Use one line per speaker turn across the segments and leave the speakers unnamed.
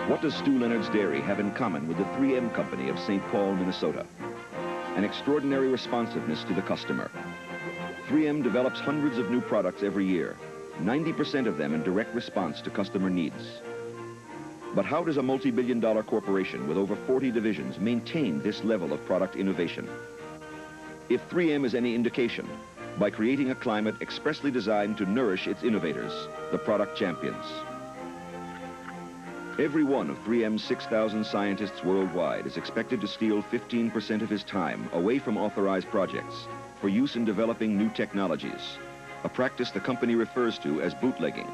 What does Stu Leonard's Dairy have in common with the 3M Company of St. Paul, Minnesota? An extraordinary responsiveness to the customer. 3M develops hundreds of new products every year, 90% of them in direct response to customer needs. But how does a multi-billion-dollar corporation with over 40 divisions maintain this level of product innovation? If 3M is any indication, by creating a climate expressly designed to nourish its innovators, the product champions. Every one of 3M's 6,000 scientists worldwide is expected to steal 15% of his time away from authorized projects for use in developing new technologies, a practice the company refers to as bootlegging.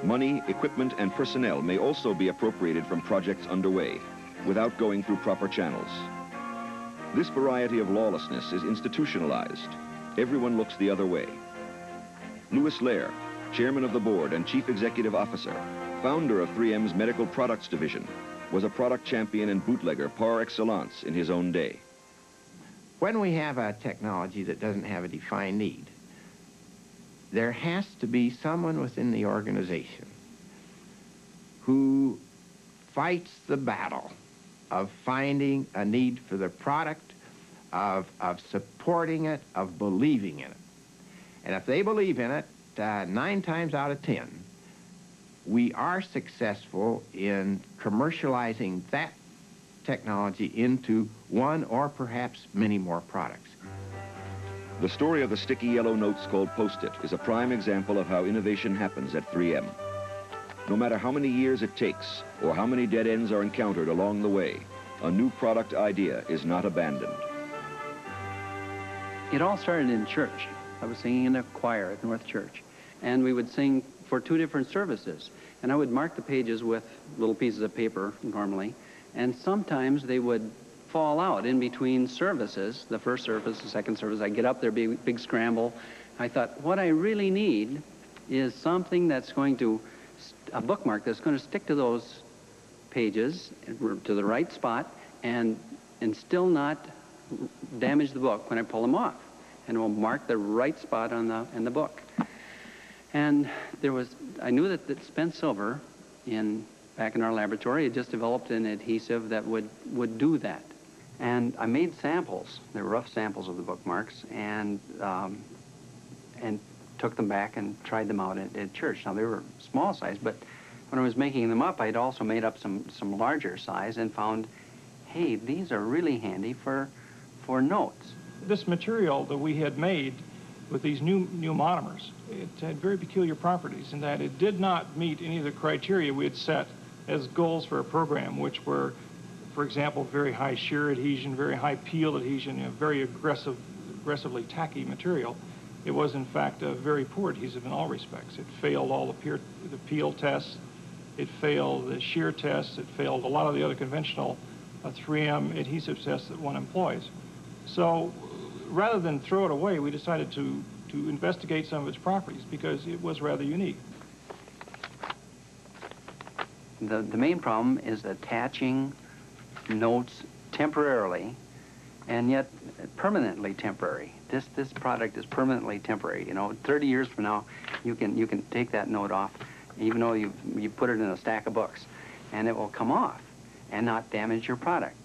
Money, equipment, and personnel may also be appropriated from projects underway without going through proper channels. This variety of lawlessness is institutionalized. Everyone looks the other way. Louis Lehr, chairman of the board and chief executive officer, founder of 3M's Medical Products Division, was a product champion and bootlegger par excellence in his own day.
When we have a technology that doesn't have a defined need, there has to be someone within the organization who fights the battle of finding a need for the product, of supporting it, of believing in it. And if they believe in it, 9 times out of 10, we are successful in commercializing that technology into one or perhaps many more products.
The story of the sticky yellow notes called Post-it is a prime example of how innovation happens at 3M. No matter how many years it takes or how many dead ends are encountered along the way, a new product idea is not abandoned.
It all started in church. I was singing in a choir at North Church, and we would sing for 2 different services. And I would mark the pages with little pieces of paper normally, and sometimes they would fall out in between services, the first service, the second service. I'd get up there, big scramble. I thought, what I really need is something that's going to, a bookmark that's going to stick to those pages, to the right spot, and still not damage the book when I pull them off. And it will mark the right spot on in the book. And I knew that spent silver back in our laboratory had just developed an adhesive that would do that. And I made samples. They were rough samples of the bookmarks, and took them back and tried them out at church. Now, they were small size, but when I was making them up, I'd also made up some larger size and found, hey, these are really handy for notes.
This material that we had made with these new monomers, it had very peculiar properties in that it did not meet any of the criteria we had set as goals for a program, which were, for example, very high shear adhesion, very high peel adhesion, very aggressively tacky material. It was, in fact, a very poor adhesive in all respects. It failed all the peel tests. It failed the shear tests. It failed a lot of the other conventional 3M adhesive tests that one employs. So rather than throw it away, we decided to investigate some of its properties because it was rather unique.
The main problem is attaching notes temporarily and yet permanently temporary. This product is permanently temporary. You know, 30 years from now, you can take that note off, even though you put it in a stack of books, and it will come off and not damage your product.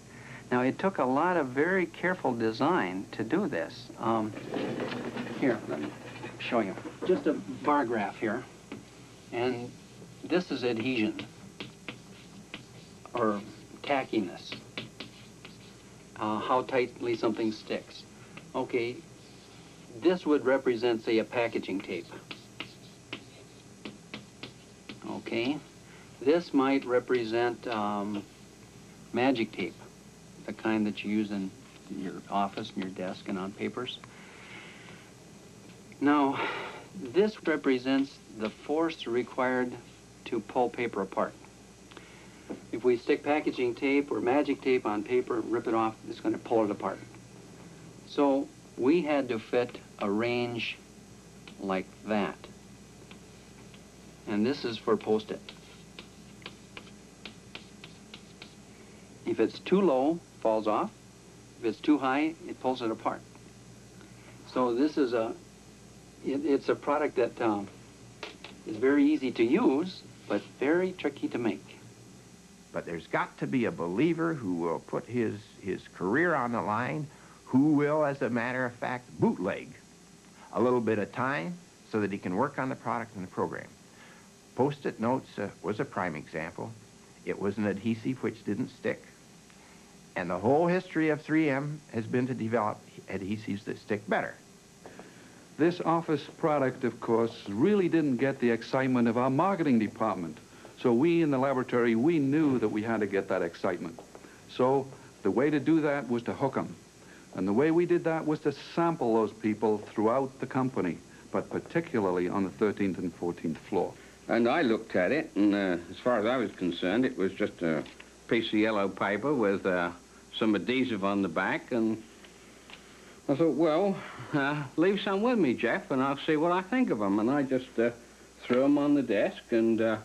Now, it took a lot of very careful design to do this. Here, let me show you. Just a bar graph here, and this is adhesion, or tackiness, how tightly something sticks. Okay, this would represent, say, a packaging tape. Okay, this might represent magic tape, the kind that you use in your office and your desk and on papers. Now, this represents the force required to pull paper apart. If we stick packaging tape or magic tape on paper, rip it off, it's going to pull it apart. So we had to fit a range like that. And this is for Post-it. If it's too low, it falls off. If it's too high, it pulls it apart. So this is it's a product that is very easy to use, but very tricky to make.
But there's got to be a believer who will put his career on the line, who will, as a matter of fact, bootleg a little bit of time so that he can work on the product and the program. Post-it notes was a prime example. It was an adhesive which didn't stick. And the whole history of 3M has been to develop adhesives that stick better.
This office product, of course, really didn't get the excitement of our marketing department. So we in the laboratory, we knew that we had to get that excitement. So the way to do that was to hook them. And the way we did that was to sample those people throughout the company, but particularly on the 13th and 14th floor.
And I looked at it, and as far as I was concerned, it was just a piece of yellow paper with some adhesive on the back, and I thought, well, leave some with me, Jeff, and I'll see what I think of them. And I just threw them on the desk, and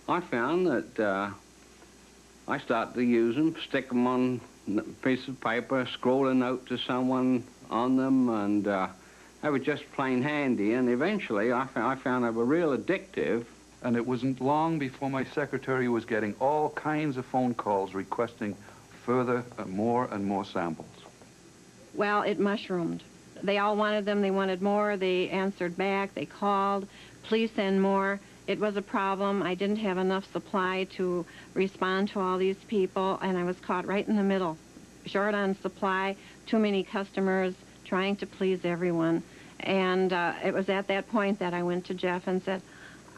I found that I started to use them, stick them on a piece of paper, scroll a note to someone on them, and they were just plain handy. And eventually, I found they were real addictive.
And it wasn't long before my secretary was getting all kinds of phone calls requesting further and more samples.
Well, it mushroomed. They all wanted them. They wanted more. They answered back. They called. Please send more. It was a problem. I didn't have enough supply to respond to all these people, and I was caught right in the middle. Short on supply, too many customers, trying to please everyone. And it was at that point that I went to Jeff and said,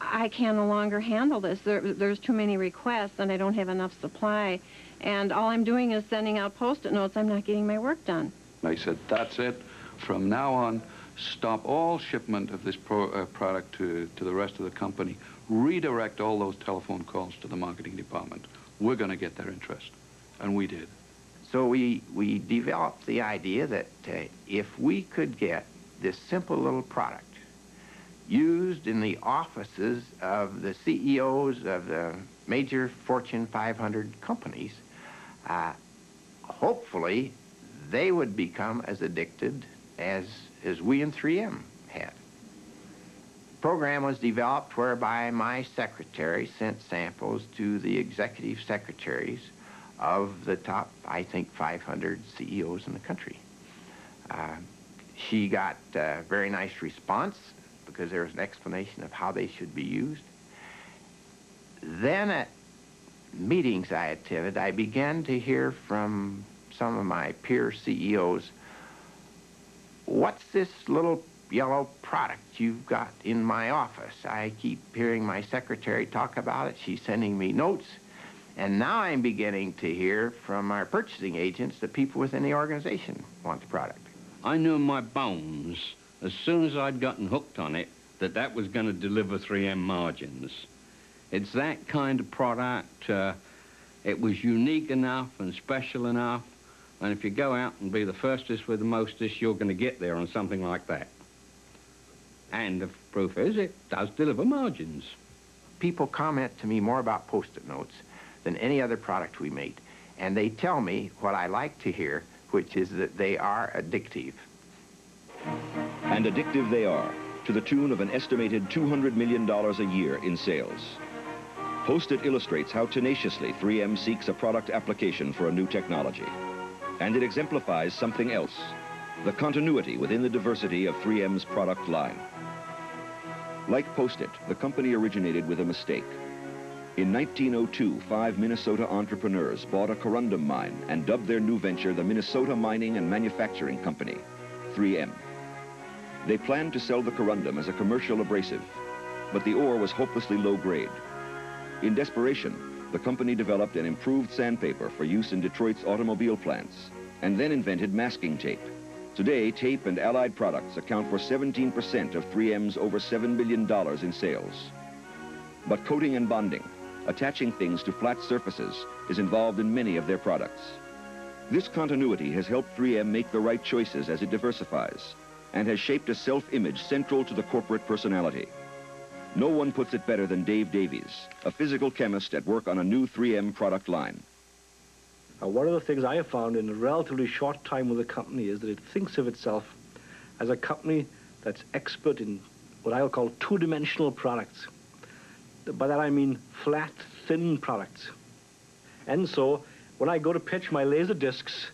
I can no longer handle this. There's too many requests, and I don't have enough supply. And all I'm doing is sending out Post-it notes. I'm not getting my work done.
I said, that's it. From now on, stop all shipment of this product to the rest of the company. Redirect all those telephone calls to the marketing department. We're going to get their interest. And we did.
So we developed the idea that if we could get this simple little product used in the offices of the CEOs of the major Fortune 500 companies, hopefully they would become as addicted as we in 3M had. The program was developed whereby my secretary sent samples to the executive secretaries of the top, I think, 500 CEOs in the country. She got a very nice response because there was an explanation of how they should be used. Then at meetings I attended, I began to hear from some of my peer CEOs, what's this little yellow product you've got in my office? I keep hearing my secretary talk about it. She's sending me notes. And now I'm beginning to hear from our purchasing agents that people within the organization want the product.
I knew in my bones, as soon as I'd gotten hooked on it, that that was going to deliver 3M margins. It's that kind of product. It was unique enough and special enough. And if you go out and be the firstest with the mostest, you're going to get there on something like that. And the proof is it does deliver margins.
People comment to me more about Post-it notes than any other product we made. And they tell me what I like to hear, which is that they are addictive.
And addictive they are, to the tune of an estimated $200 million a year in sales. Post-it illustrates how tenaciously 3M seeks a product application for a new technology. And it exemplifies something else, the continuity within the diversity of 3M's product line. Like Post-it, the company originated with a mistake. In 1902, 5 Minnesota entrepreneurs bought a corundum mine and dubbed their new venture the Minnesota Mining and Manufacturing Company, 3M. They planned to sell the corundum as a commercial abrasive, but the ore was hopelessly low grade. In desperation, the company developed an improved sandpaper for use in Detroit's automobile plants, and then invented masking tape. Today, tape and allied products account for 17% of 3M's over $7 billion in sales. But coating and bonding, attaching things to flat surfaces, is involved in many of their products. This continuity has helped 3M make the right choices as it diversifies, and has shaped a self-image central to the corporate personality. No one puts it better than Dave Davies, a physical chemist at work on a new 3M product line.
One of the things I have found in a relatively short time with the company is that it thinks of itself as a company that's expert in what I'll call two-dimensional products. By that I mean flat, thin products. And so when I go to pitch my laser discs,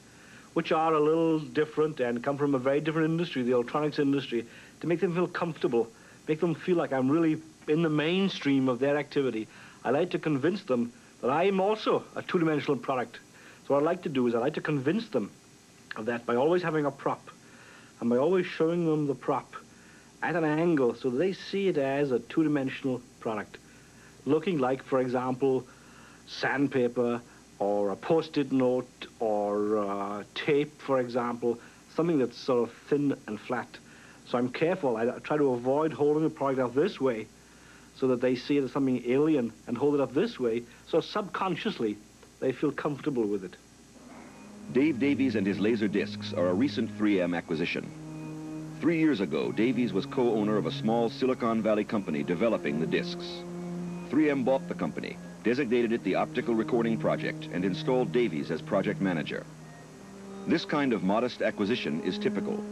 which are a little different and come from a very different industry, the electronics industry, to make them feel comfortable, make them feel like I'm really in the mainstream of their activity, I like to convince them that I am also a two-dimensional product. So what I like to do is I like to convince them of that by always having a prop, and by always showing them the prop at an angle so they see it as a two-dimensional product, looking like, for example, sandpaper or a post-it note or tape, for example, something that's sort of thin and flat. So I'm careful. I try to avoid holding the product up this way so that they see it as something alien, and hold it up this way so subconsciously they feel comfortable with it.
Dave Davies and his laser discs are a recent 3M acquisition. 3 years ago, Davies was co-owner of a small Silicon Valley company developing the discs. 3M bought the company, designated it the Optical Recording Project, and installed Davies as project manager. This kind of modest acquisition is typical.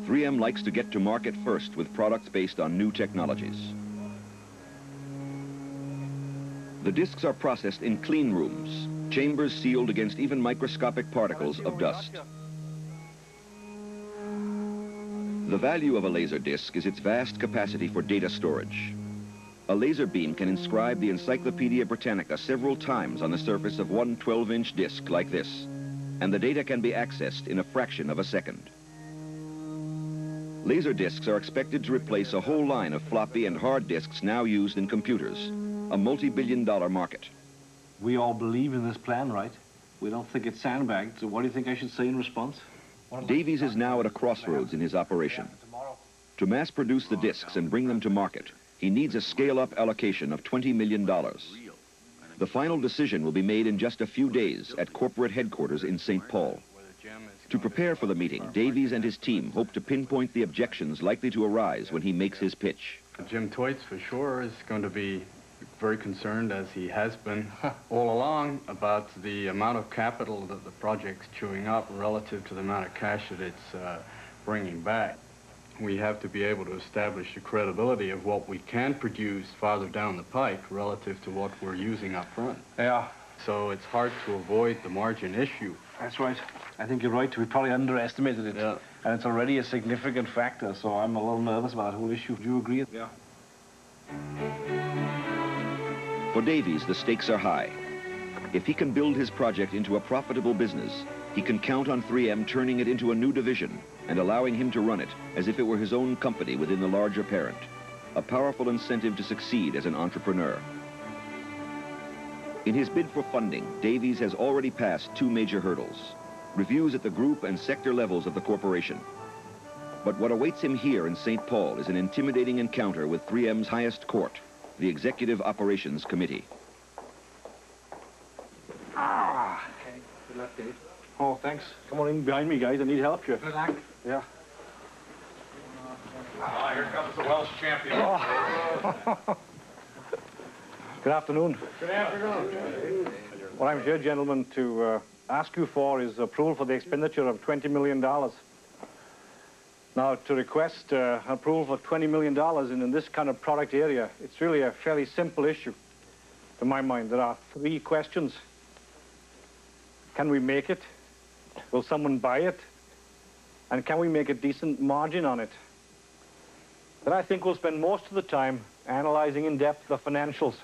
3M likes to get to market first with products based on new technologies. The discs are processed in clean rooms, chambers sealed against even microscopic particles of dust. The value of a laser disc is its vast capacity for data storage. A laser beam can inscribe the Encyclopedia Britannica several times on the surface of one 12-inch disc like this, and the data can be accessed in a fraction of a second. Laser discs are expected to replace a whole line of floppy and hard disks now used in computers, a multi-billion-dollar market.
We all believe in this plan, right? We don't think it's sandbagged, so what do you think I should say in response?
Davies is now at a crossroads in his operation. To mass produce the discs and bring them to market, he needs a scale-up allocation of $20 million. The final decision will be made in just a few days at corporate headquarters in St. Paul. To prepare for the meeting, Davies and his team hope to pinpoint the objections likely to arise when he makes his pitch.
Jim Toitz, for sure, is going to be very concerned, as he has been all along, about the amount of capital that the project's chewing up relative to the amount of cash that it's bringing back. We have to be able to establish the credibility of what we can produce farther down the pike relative to what we're using up front.
Yeah.
So it's hard to avoid the margin issue.
That's right. I think you're right. We probably underestimated it.
Yeah.
And it's already a significant factor, so I'm a little nervous about that whole issue. Do you agree?
Yeah.
For Davies, the stakes are high. If he can build his project into a profitable business, he can count on 3M turning it into a new division and allowing him to run it as if it were his own company within the larger parent. A powerful incentive to succeed as an entrepreneur. In his bid for funding, Davies has already passed two major hurdles: reviews at the group and sector levels of the corporation. But what awaits him here in St. Paul is an intimidating encounter with 3M's highest court, the Executive Operations Committee.
Ah! Okay. Good luck, Dave. Oh, thanks. Come on in behind me, guys. I need help here.
Good luck.
Yeah.
Here comes the Welsh champion.
Oh. Good afternoon.
Good afternoon.
What I'm here, gentlemen, to ask you for is approval for the expenditure of $20 million. Now, to request approval for $20 million in this kind of product area, it's really a fairly simple issue, to my mind. There are three questions. Can we make it? Will someone buy it? And can we make a decent margin on it? Then I think we'll spend most of the time analyzing in depth the financials.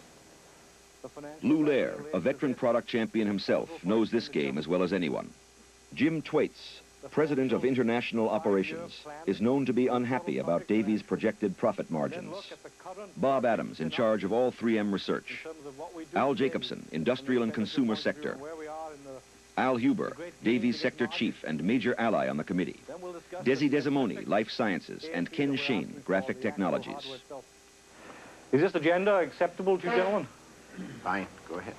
Lou Lehr, a veteran product champion himself, knows this game as well as anyone. Jim Toitz, president of International Operations, is known to be unhappy about Davies' projected profit margins. Bob Adams, in charge of all 3M research. Al Jacobson, industrial and consumer sector. Al Huber, Davies sector chief and major ally on the committee. Desi Desimoni, life sciences, and Ken Shane, graphic technologies.
Is this agenda acceptable to you, gentlemen?
Fine, go ahead.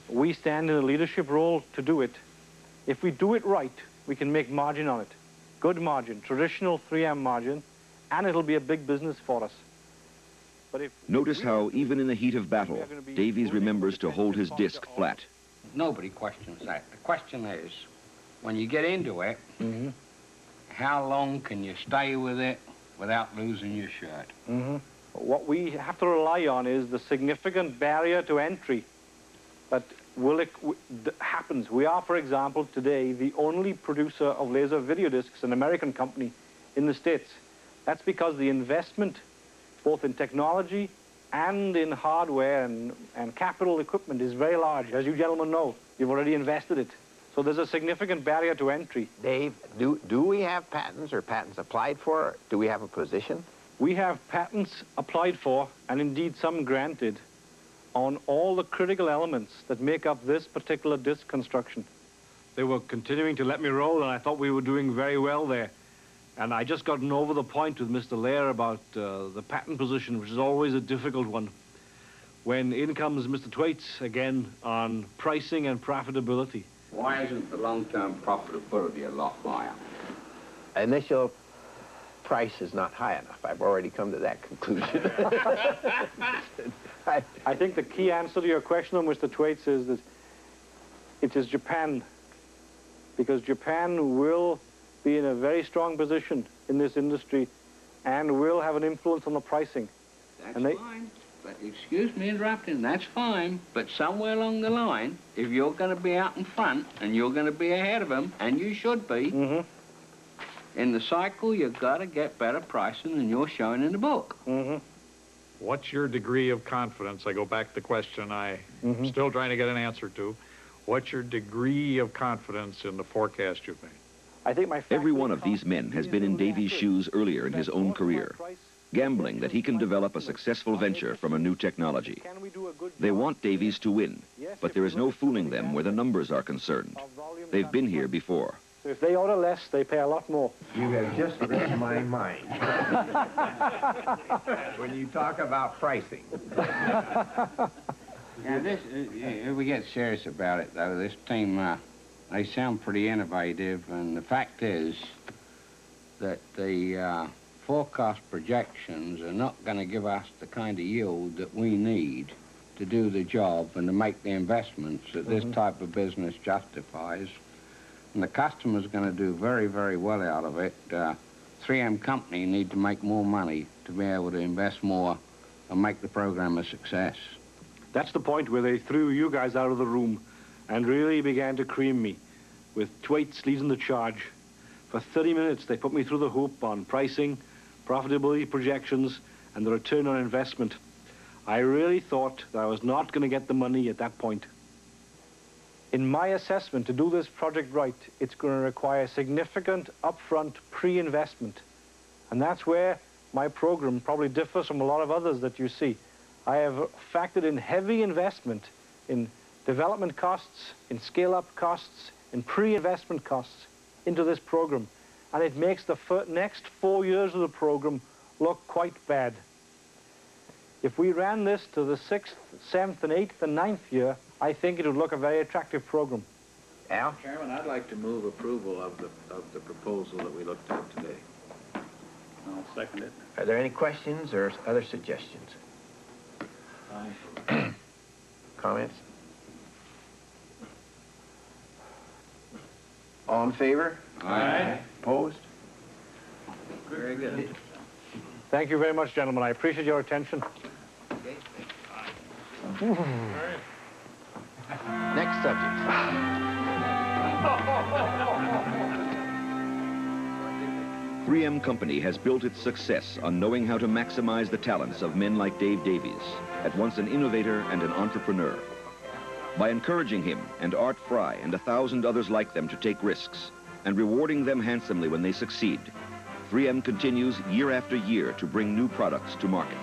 We stand in a leadership role to do it. If we do it right, we can make margin on it. Good margin, traditional 3M margin, and it'll be a big business for us. But if
Notice how, even in the heat of battle, Davies remembers to hold his disc flat.
Nobody questions that. The question is, when you get into it, how long can you stay with it without losing your shirt?
What we have to rely on is the significant barrier to entry But happens. We are, for example, today the only producer of laser video discs, an American company, in the States. That's because the investment, both in technology and in hardware and capital equipment, is very large. As you gentlemen know, you've already invested it. So there's a significant barrier to entry.
Dave, do we have patents or patents applied for? Do we have a position?
We have patents applied for, and indeed some granted, on all the critical elements that make up this particular disc construction. They were continuing to let me roll, and I thought we were doing very well there. And I just gotten over the point with Mr. Lehr about the patent position, which is always a difficult one. When in comes Mr. Thwaites again on pricing and profitability.
Why isn't the long-term profitability a lot higher?
Initial price is not high enough. I've already come to that conclusion.
I think the key answer to your question, Mr. Thwaites, is that it is Japan. Because Japan will be in a very strong position in this industry and will have an influence on the pricing.
That's fine. But excuse me interrupting, that's fine. But somewhere along the line, if you're going to be out in front and you're going to be ahead of them, and you should be, in the cycle, you've got to get better pricing than you're showing in the book.
What's your degree of confidence? I go back to the question I'm still trying to get an answer to. What's your degree of confidence in the forecast you've made?
I think
every one of these men has been in Davies' shoes earlier in his own career, gambling that he can develop a successful venture from a new technology. They want Davies to win, but there is no fooling them where the numbers are concerned. They've been here before.
So if they order less, they pay a lot more.
You have just read my mind. When you talk about pricing.
Yeah, if we get serious about it, though, this team, they sound pretty innovative, and the fact is that the forecast projections are not going to give us the kind of yield that we need to do the job and to make the investments that this type of business justifies. And the customer's going to do very, very well out of it. 3M Company need to make more money to be able to invest more and make the program a success.
That's the point where they threw you guys out of the room and really began to cream me with Thwaites leading the charge. For 30 minutes, they put me through the hoop on pricing, profitability projections, and the return on investment. I really thought that I was not going to get the money at that point. In my assessment, to do this project right, it's going to require significant upfront pre-investment. And that's where my program probably differs from a lot of others that you see. I have factored in heavy investment in development costs, in scale-up costs, in pre-investment costs into this program. And it makes the next 4 years of the program look quite bad. If we ran this to the 6th, 7th, and 8th, and 9th year, I think it would look a very attractive program.
Al?
Chairman, I'd like to move approval of the proposal that we looked at today.
I'll second it.
Are there any questions or other suggestions? Comments? All in favor?
Aye.
Opposed?
Very good.
Thank you very much, gentlemen. I appreciate your attention.
Next subject.
3M Company has built its success on knowing how to maximize the talents of men like Dave Davies, at once an innovator and an entrepreneur. By encouraging him and Art Fry and 1,000 others like them to take risks and rewarding them handsomely when they succeed, 3M continues year after year to bring new products to market.